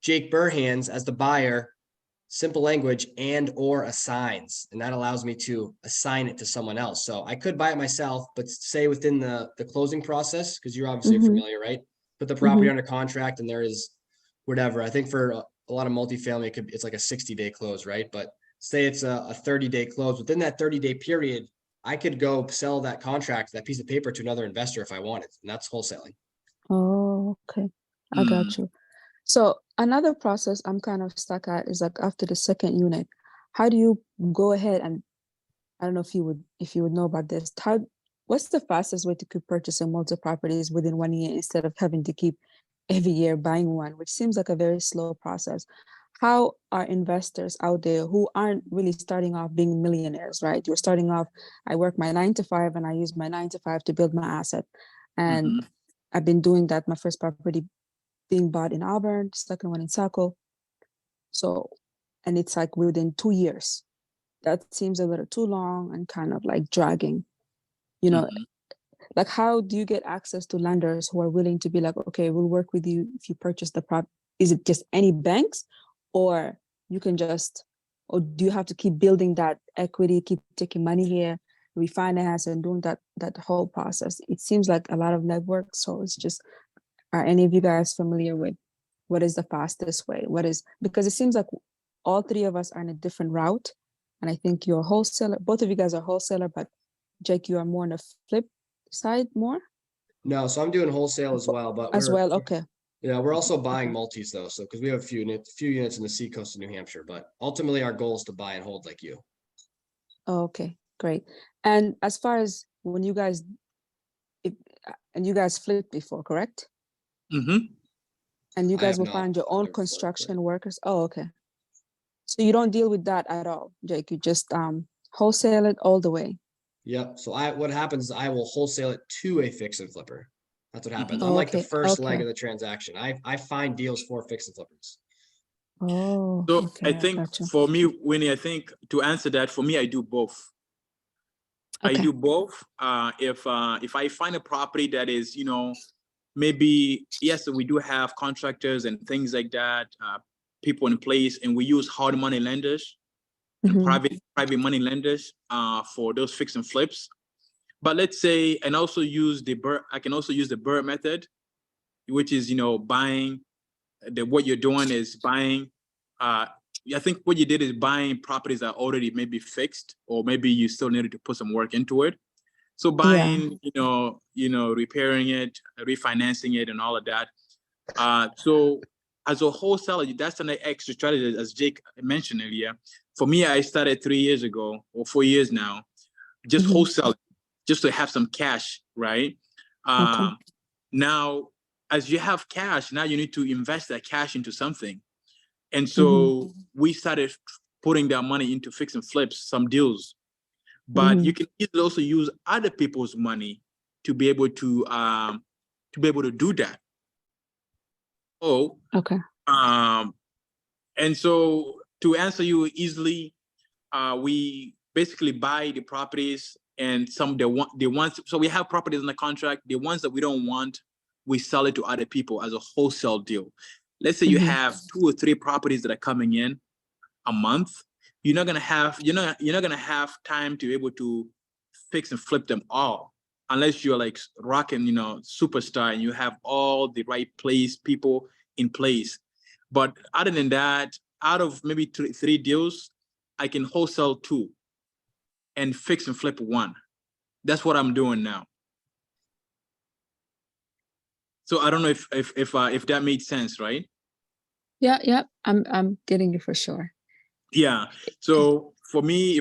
Jake Burhans as the buyer, simple language, and or assigns, and that allows me to assign it to someone else. So I could buy it myself, but say within the closing process, because you're obviously familiar, right? Put the property under contract, and there is whatever. I think for a lot of multifamily, it's like a 60-day close, right? But say it's a 30-day close. Within that 30-day period, I could go sell that contract, that piece of paper, to another investor if I wanted, and that's wholesaling. Oh, okay. I got you. So another process I'm kind of stuck at is like after the second unit, how do you go ahead and, I don't know if you would know about this, what's the fastest way to keep purchasing multiple properties within 1 year instead of having to keep every year buying one, which seems like a very slow process? How are investors out there who aren't really starting off being millionaires, right? You're starting off, I work my 9 to 5 and I use my 9 to 5 to build my asset. And I've been doing that. My first property being bought in Auburn, second one in Saco. So, and it's like within 2 years. That seems a little too long and kind of like dragging, you know. Like how do you get access to lenders who are willing to be like, okay, we'll work with you if you purchase the prop? Is it just any banks, or you can just, or do you have to keep building that equity, keep taking money here, refinance and doing that whole process? It seems like a lot of legwork. So it's just, are any of you guys familiar with what is the fastest way? Because it seems like all three of us are in a different route. And I think you're a wholesaler. Both of you guys are wholesaler, but Jake, you are more on the flip side more? No, so I'm doing wholesale as well, but Okay. we're also buying multis though. So because we have a few units in the seacoast of New Hampshire, but ultimately our goal is to buy and hold like you. Okay, great. And as far as when you guys, and you guys flipped before, correct? And you guys will find your own construction workers. Oh, okay. So you don't deal with that at all, Jake. You just wholesale it all the way. Yep. So what happens is I will wholesale it to a fix and flipper. That's what happens. I'm Oh, like the okay. first leg Okay. of the transaction. I find deals for fix and flippers. Oh, So okay. I I think gotcha. for me, Winnie, I think to answer that, for me, I do both. I Okay. do both. If I find a property that is, maybe, yes, we do have contractors and things like that, people in place, and we use hard money lenders and Mhm. private money lenders for those fix and flips. But let's say, and also use I can also use the BRRRR method, which is, buying, what you're doing is buying, I think what you did is buying properties that are already maybe fixed, or maybe you still needed to put some work into it. So Yeah. buying, repairing it, refinancing it, and all of that. So as a wholesaler, that's an extra strategy, as Jake mentioned earlier. For me, I started 3 years ago or 4 years now, just Mhm. wholesale, just to have some cash, right? Okay. Now, as you have cash, now you need to invest that cash into something. And so Mhm. we started putting that money into fix and flips, some deals. But you Mhm. can easily also use other people's money to be able to do that. Oh, Okay. and so to answer you easily, we basically buy the properties, and some they want. So we have properties in the contract. The ones that we don't want, we sell it to other people as a wholesale deal. Let's say you Mhm. have 2 or 3 properties that are coming in a month. You're not gonna have time to be able to fix and flip them all, unless you're like rocking, superstar, and you have all the right people in place. But other than that, out of maybe three deals, I can wholesale 2 and fix and flip 1. That's what I'm doing now. So I don't know if that made sense, right? Yeah. Yeah. I'm getting you for sure. Yeah. So for me,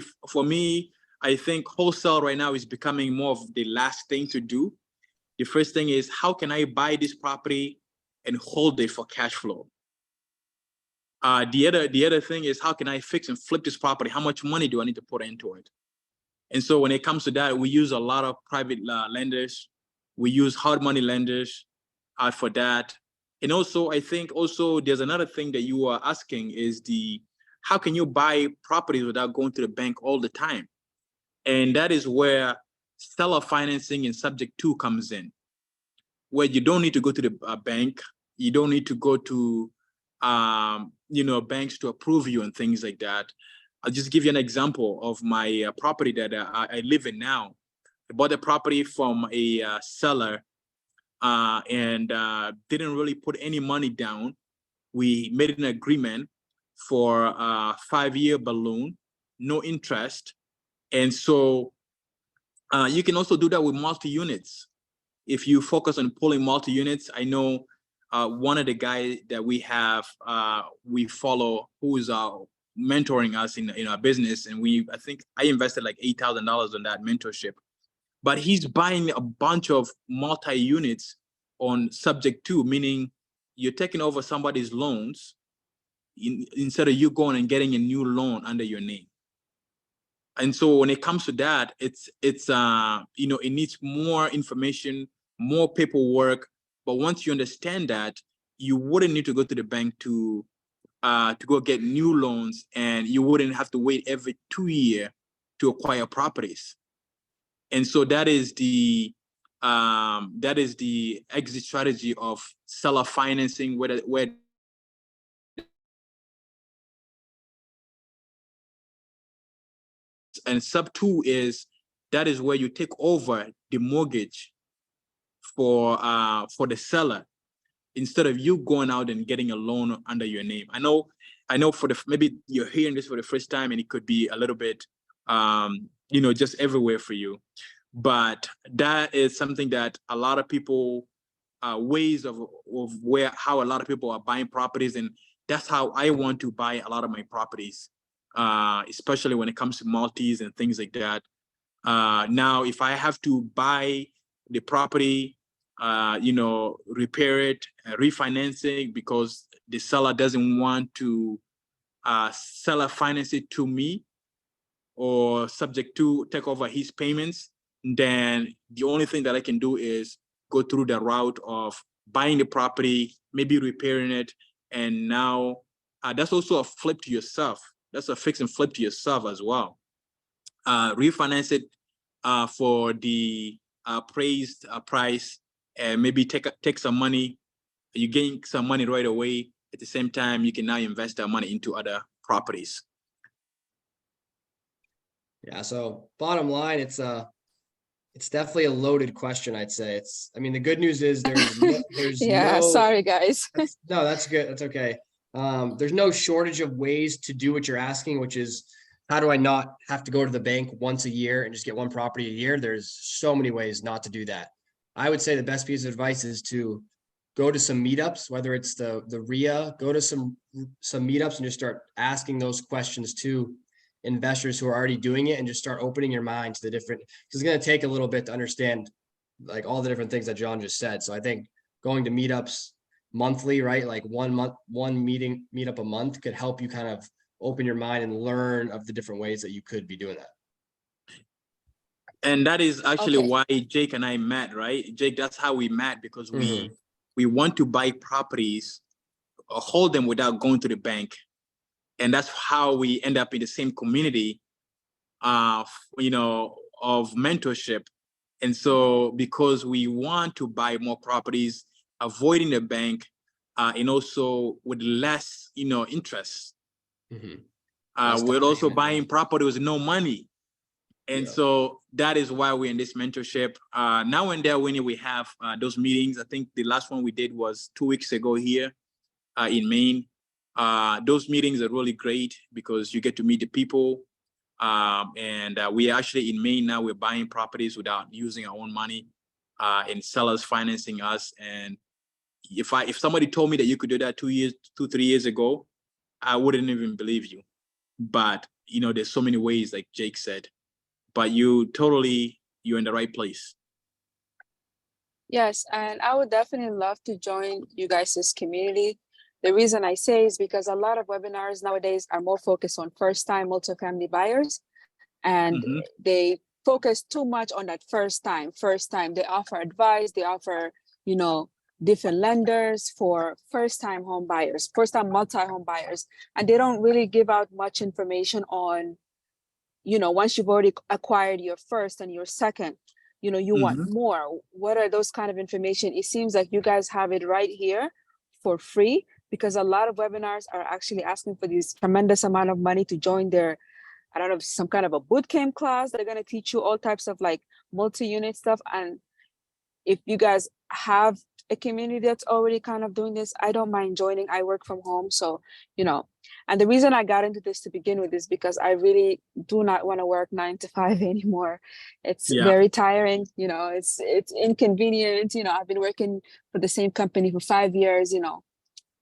I think wholesale right now is becoming more of the last thing to do. The first thing is, how can I buy this property and hold it for cash flow? The other thing is, how can I fix and flip this property? How much money do I need to put into it? And so when it comes to that, we use a lot of private lenders. We use hard money lenders for that. And also, I think also there's another thing that you are asking is how can you buy properties without going to the bank all the time? And that is where seller financing and subject to comes in, where you don't need to go to the bank. You don't need to go to, banks to approve you and things like that. I'll just give you an example of my property that I live in now. I bought the property from a seller and didn't really put any money down. We made an agreement for a 5-year balloon, no interest. And so you can also do that with multi-units. If you focus on pulling multi-units, I know one of the guys that we follow, who is mentoring us in our business, and I think I invested like $8,000 on that mentorship. But he's buying a bunch of multi-units on subject to, meaning you're taking over somebody's loans instead of you going and getting a new loan under your name. And so when it comes to that, it's it needs more information, more paperwork. But once you understand that, you wouldn't need to go to the bank to go get new loans, and you wouldn't have to wait every 2 years to acquire properties. And so that is the exit strategy of seller financing, where and sub 2 is, that is where you take over the mortgage for the seller, instead of you going out and getting a loan under your name. I know for maybe you're hearing this for the first time, and it could be a little bit just everywhere for you. But that is something that a lot of people, ways of how a lot of people are buying properties, and that's how I want to buy a lot of my properties, especially when it comes to multis and things like that. Now, if I have to buy the property, repair it, refinancing because the seller doesn't want to seller finance it to me or subject to take over his payments, then the only thing that I can do is go through the route of buying the property, maybe repairing it. And now that's also a flip to yourself. That's a fix and flip to yourself as well. Refinance it for the appraised price, and maybe take some money. You gain some money right away. At the same time, you can now invest that money into other properties. Yeah. So bottom line, it's definitely a loaded question. I'd say I mean, the good news is there's Yeah, sorry guys. No, that's good. That's okay. There's no shortage of ways to do what you're asking, which is, how do I not have to go to the bank once a year and just get one property a year? There's so many ways not to do that. I would say the best piece of advice is to go to some meetups, whether it's the RIA, go to some meetups and just start asking those questions to investors who are already doing it, and just start opening your mind to the different, because it's going to take a little bit to understand like all the different things that John just said. So I think going to meetups monthly, right? Like one meetup a month could help you kind of open your mind and learn of the different ways that you could be doing that. And that is actually why Jake and I met, right? Jake, that's how we met, because we want to buy properties, hold them without going to the bank. And that's how we end up in the same community, of mentorship. And so because we want to buy more properties, avoiding the bank, and also with less, interest. We're also buying property with no money. And so that is why we're in this mentorship. Now and then when we have those meetings, I think the last one we did was 2 weeks ago here in Maine. Those meetings are really great because you get to meet the people. And we are actually in Maine now, we're buying properties without using our own money, and sellers financing us. And if somebody told me that you could do that 3 years ago, I wouldn't even believe you. But, there's so many ways, like Jake said, but you're in the right place. Yes, and I would definitely love to join you guys' community. The reason I say is because a lot of webinars nowadays are more focused on first-time multifamily buyers, and they focus too much on that first time. They offer advice, they offer, different lenders for first-time home buyers, first-time multi-home buyers, and they don't really give out much information on, once you've already acquired your first and your second, you want more. What are those kind of information? It seems like you guys have it right here for free, because a lot of webinars are actually asking for this tremendous amount of money to join their, I don't know, some kind of a boot camp class. They're going to teach you all types of like multi-unit stuff. And if you guys have a community that's already kind of doing this, I don't mind joining. I work from home. So, and the reason I got into this to begin with is because I really do not want to work 9 to 5 anymore. It's very tiring. It's inconvenient. I've been working for the same company for 5 years.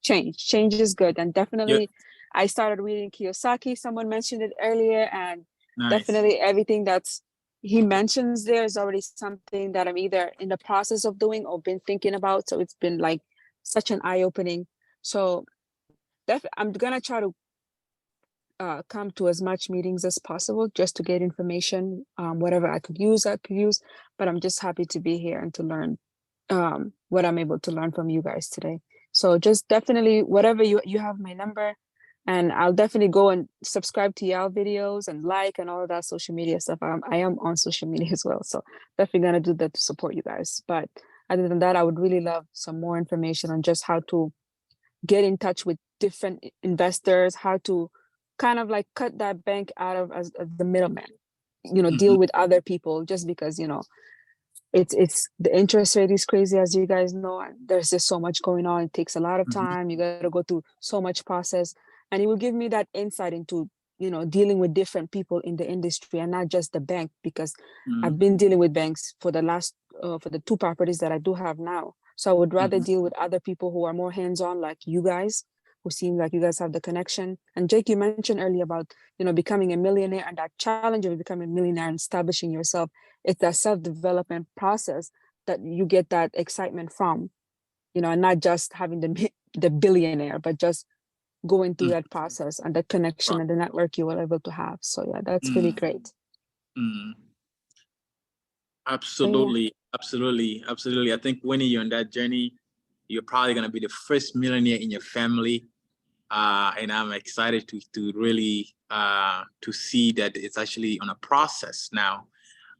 Change is good. And definitely I started reading Kiyosaki. Someone mentioned it earlier, and definitely everything that's he mentions there is already something that I'm either in the process of doing or been thinking about. So it's been like such an eye-opening. So I'm gonna try to come to as much meetings as possible just to get information. Whatever I could use, but I'm just happy to be here and to learn what I'm able to learn from you guys today. So just definitely, whatever you have my number, and I'll definitely go and subscribe to y'all videos and like and all of that social media stuff. I am on social media as well. So definitely gonna do that to support you guys. But other than that, I would really love some more information on just how to get in touch with different investors, how to kind of like cut that bank out of as the middleman, deal with other people, just because, it's the interest rate is crazy, as you guys know, and there's just so much going on. It takes a lot of time. You got to go through so much process, and it will give me that insight into, dealing with different people in the industry and not just the bank, because I've been dealing with banks for the last, for the 2 properties that I do have now. So I would rather deal with other people who are more hands-on, like you guys, who seem like you guys have the connection. And Jake, you mentioned earlier about, becoming a millionaire, and that challenge of becoming a millionaire and establishing yourself. It's that self-development process that you get that excitement from, and not just having the billionaire, but just going through that process and the connection and the network you were able to have. So yeah, that's really great. Absolutely, absolutely, absolutely. I think when you're on that journey, you're probably gonna be the first millionaire in your family. And I'm excited to really to see that it's actually on a process now.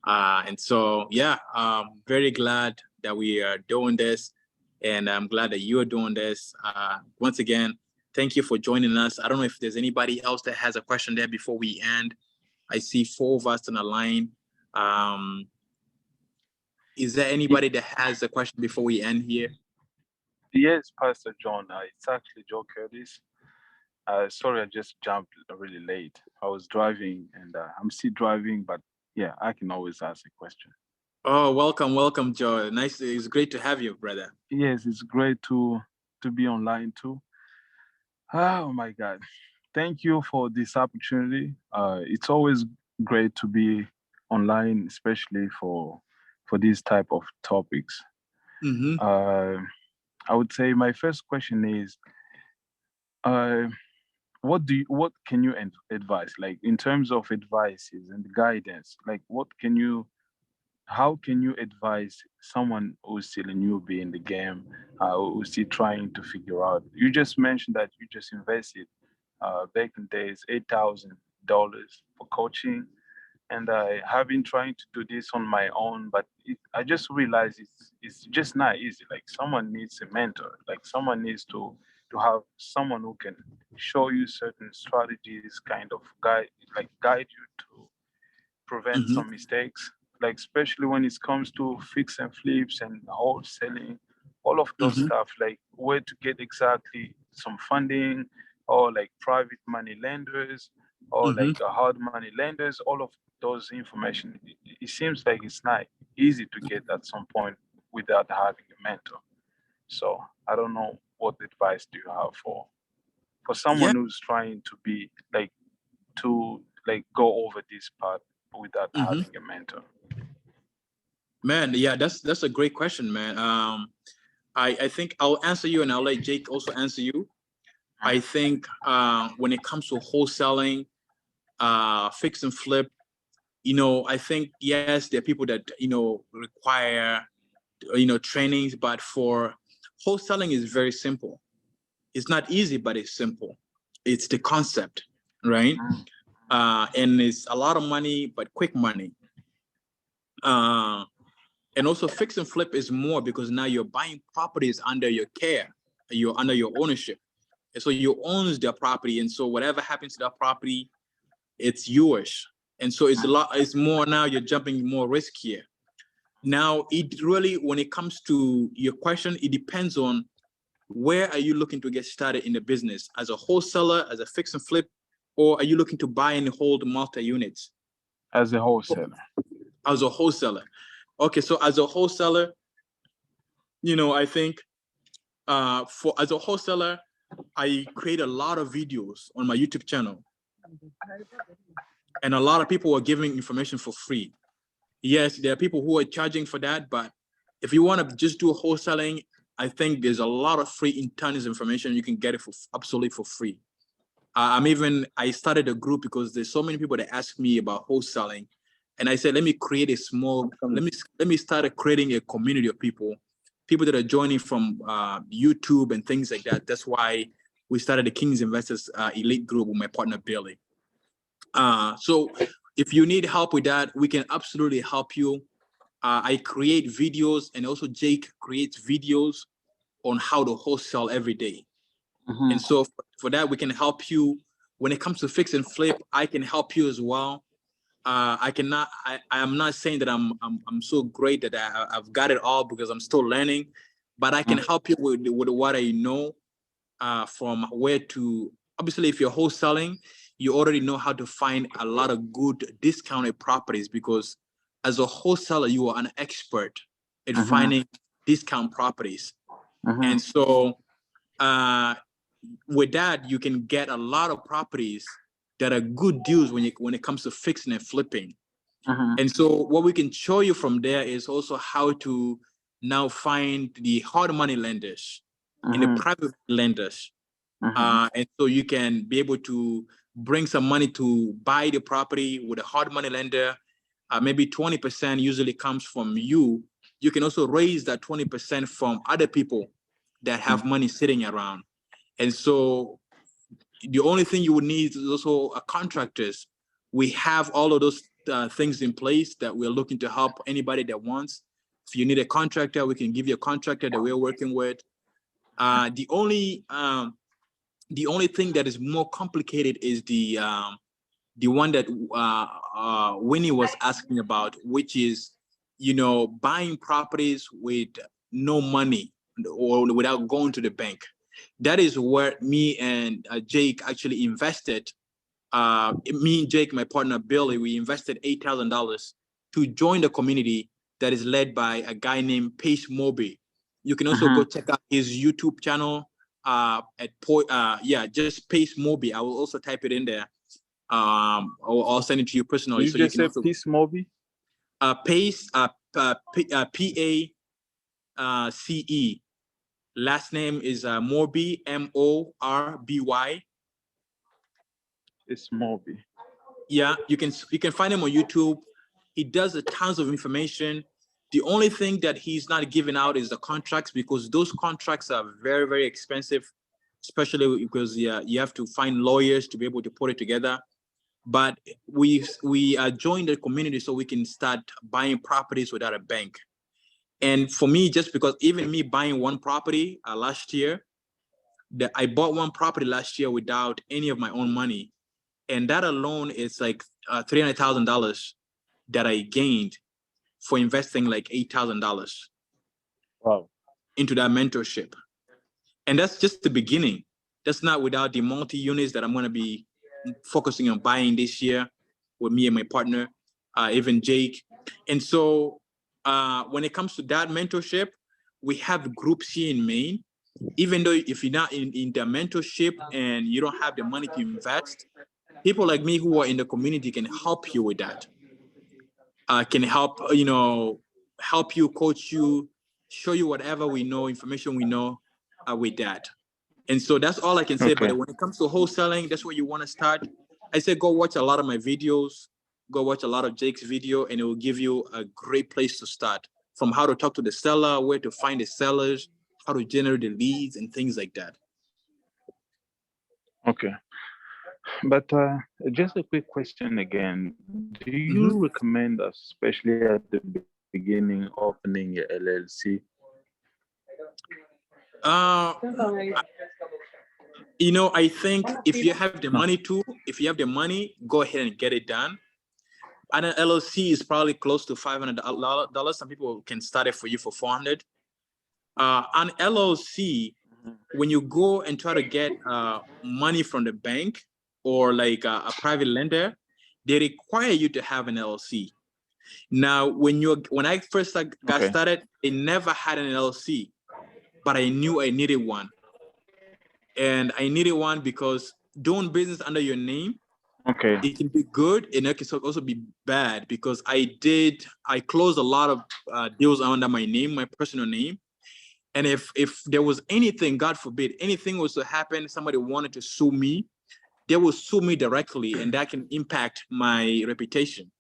And so, yeah, I'm very glad that we are doing this, and I'm glad that you're doing this. Once again, thank you for joining us. I don't know if there's anybody else that has a question there before we end. I see 4 of us on the line. Is there anybody that has a question before we end here? Yes, Pastor John. It's actually Joe Curtis. Sorry, I just jumped really late. I was driving, and I'm still driving, but yeah, I can always ask a question. Oh, welcome, Joe. Nice. It's great to have you, brother. Yes, it's great to be online too. Oh my God. Thank you for this opportunity. It's always great to be online, especially for these type of topics. I would say my first question is, what can you advise, like in terms of advices and guidance? Like, how can you advise someone who's still a newbie in the game, who's still trying to figure out? You just mentioned that you just invested back in days $8,000 for coaching, and I have been trying to do this on my own, but I just realized it's just not easy. Like, someone needs a mentor. Like, someone needs to have someone who can show you certain strategies, kind of guide you to prevent some mistakes. Like, especially when it comes to fix and flips and wholesaling, all of those stuff. Like, where to get exactly some funding, or like private money lenders, or like hard money lenders. All of those information. It seems like it's not easy to get at some point without having a mentor. So I don't know, what advice do you have for someone who's trying to be like to like go over this part without having a mentor? Man, yeah, that's a great question, man. I think I'll answer you, and I'll let Jake also answer you. I think when it comes to wholesaling, fix and flip, I think, yes, there are people that, require, trainings, but for wholesaling is very simple. It's not easy, but it's simple. It's the concept, right? And it's a lot of money, but quick money. And also fix and flip is more, because now you're buying properties under your care, you're under your ownership. And so you own the property. And so whatever happens to that property, it's yours. And so it's more, now you're jumping more risk here. Now, it really, when it comes to your question, it depends on where are you looking to get started in the business, as a wholesaler, as a fix and flip, or are you looking to buy and hold multi-units? As a wholesaler. As a wholesaler. Okay, so as a wholesaler, I think as a wholesaler, I create a lot of videos on my YouTube channel. And a lot of people are giving information for free. Yes, there are people who are charging for that, but if you want to just do wholesaling, I think there's a lot of free internet information. You can get it for absolutely for free. I started a group because there's so many people that ask me about wholesaling. And I said, let me create a small, let me start creating a community of people that are joining from YouTube and things like that. That's why we started the King's Investors Elite Group with my partner, Billy. So if you need help with that, we can absolutely help you. I create videos, and also Jake creates videos on how to wholesale every day. And so for that, we can help you. When it comes to fix and flip, I can help you as well. I am not saying that I'm so great that I've got it all, because I'm still learning, but I can help you with what I know, from where to, obviously, if you're wholesaling, you already know how to find a lot of good discounted properties, because as a wholesaler, you are an expert at finding discount properties. And so with that, you can get a lot of properties that are good deals when it comes to fixing and flipping. And so what we can show you from there is also how to now find the hard money lenders and the private lenders. And so you can be able to bring some money to buy the property with a hard money lender. Maybe 20% usually comes from you. You can also raise that 20% from other people that have money sitting around. And so the only thing you would need is also a contractors. We have all of those things in place that we're looking to help anybody that wants. If you need a contractor, we can give you a contractor that we're working with. The only thing that is more complicated is the one that Winnie was asking about, which is, buying properties with no money or without going to the bank. That is where me and Jake actually invested. Me and Jake, my partner Billy, we invested $8,000 to join the community that is led by a guy named Pace Moby. You can also go check out his YouTube channel just Pace Moby. I will also type it in there. I'll send it to you personally. You so just you can say Pace Moby? Pace, P-A-C-E. Last name is Morby, M-O-R-B-Y. It's Moby. Yeah, you can find him on YouTube. He does tons of information. The only thing that he's not giving out is the contracts, because those contracts are very, very expensive, especially because you have to find lawyers to be able to put it together. But we joined the community so we can start buying properties without a bank. And for me, just because even me buying one property last year, I bought one property last year without any of my own money. And that alone is like $300,000 that I gained for investing like $8,000 into that mentorship. And that's just the beginning. That's not without the multi-units that I'm going to be focusing on buying this year with me and my partner, even Jake. And so when it comes to that mentorship, we have groups here in Maine. Even though if you're not in the mentorship and you don't have the money to invest, people like me who are in the community can help you with that. Can help, help you, coach you, show you whatever we know, information we know with that. And so that's all I can say. Okay. But when it comes to wholesaling, that's where you want to start. I say go watch a lot of my videos, go watch a lot of Jake's video, and it will give you a great place to start, from how to talk to the seller, where to find the sellers, how to generate the leads and things like that. Okay. But just a quick question again. Do you recommend us, especially at the beginning, opening your LLC? I think if you have the money go ahead and get it done. And an LLC is probably close to $500. Some people can start it for you for $400. An LLC, when you go and try to get money from the bank or like a private lender, they require you to have an LLC. Now, when I first got started, I never had an LLC, but I knew I needed one. And I needed one because doing business under your name, it can be good and it can also be bad, because I closed a lot of deals under my name, my personal name. And if there was anything, God forbid, anything was to happen, somebody wanted to sue me, they will sue me directly, and that can impact my reputation.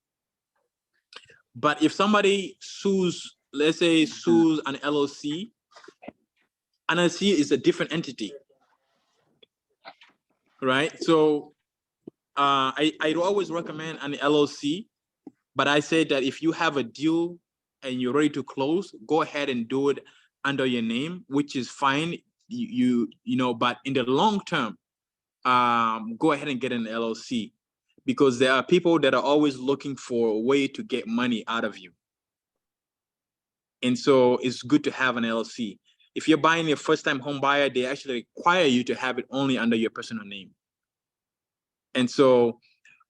But if somebody sues, let's say sues an LLC is a different entity, right? So I'd always recommend an LLC, but I say that if you have a deal and you're ready to close, go ahead and do it under your name, which is fine. But in the long term, go ahead and get an LLC, because there are people that are always looking for a way to get money out of you. And so it's good to have an LLC. If you're buying a first-time home buyer, they actually require you to have it only under your personal name. And so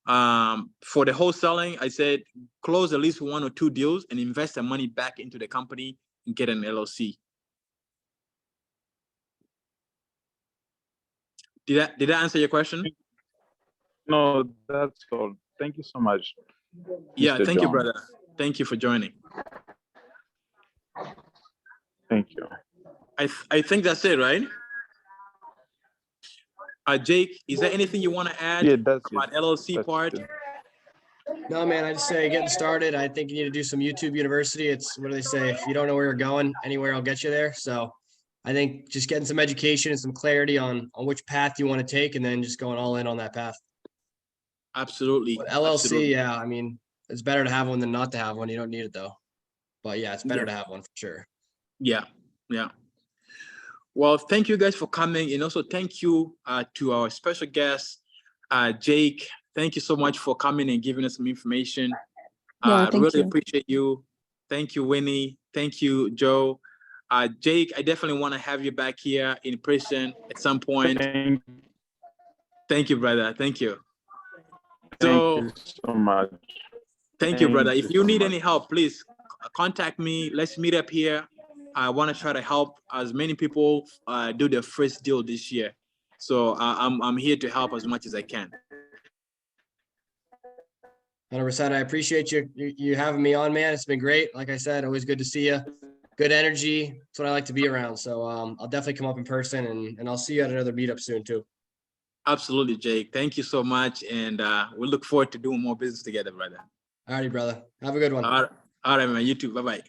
for the wholesaling, I said close at least 1 or 2 deals and invest the money back into the company and get an LLC. Did that answer your question? No, that's all. Thank you so much. Yeah, Mr. thank you, John. brother. Thank you for joining. Thank you. I think that's it, right? Jake, is there anything you want to add Yeah, that's it. about LLC That's part? it. No, man, I just say getting started. I think you need to do some YouTube University. It's what do they say? If you don't know where you're going, anywhere will get you there. So I think just getting some education and some clarity on which path you want to take, and then just going all in on that path. Absolutely. But LLC, Absolutely. yeah, I mean, it's better to have one than not to have one. You don't need it though. But yeah, it's better Yeah. to have one for sure. Yeah. Yeah. Well, thank you guys for coming, and also thank you to our special guest, Jake. Thank you so much for coming and giving us some information. Yeah, I thank really you. appreciate you. Thank you, Winnie. Thank you, Joe. Jake, I definitely want to have you back here in person at some point. Thank you, brother. Thank you. Thank So, you so much. thank you, brother. Thank If you you so need much. any help, please contact me. Let's meet up here. I want to try to help as many people do their first deal this year. So I'm here to help as much as I can. 100%. I appreciate you having me on, man. It's been great. Like I said, always good to see you. Good energy. That's what I like to be around. So I'll definitely come up in person, and I'll see you at another meetup soon too. Absolutely, Jake. Thank you so much. And we look forward to doing more business together, brother. All righty, brother. Have a good one. All right, man. You too. Bye-bye.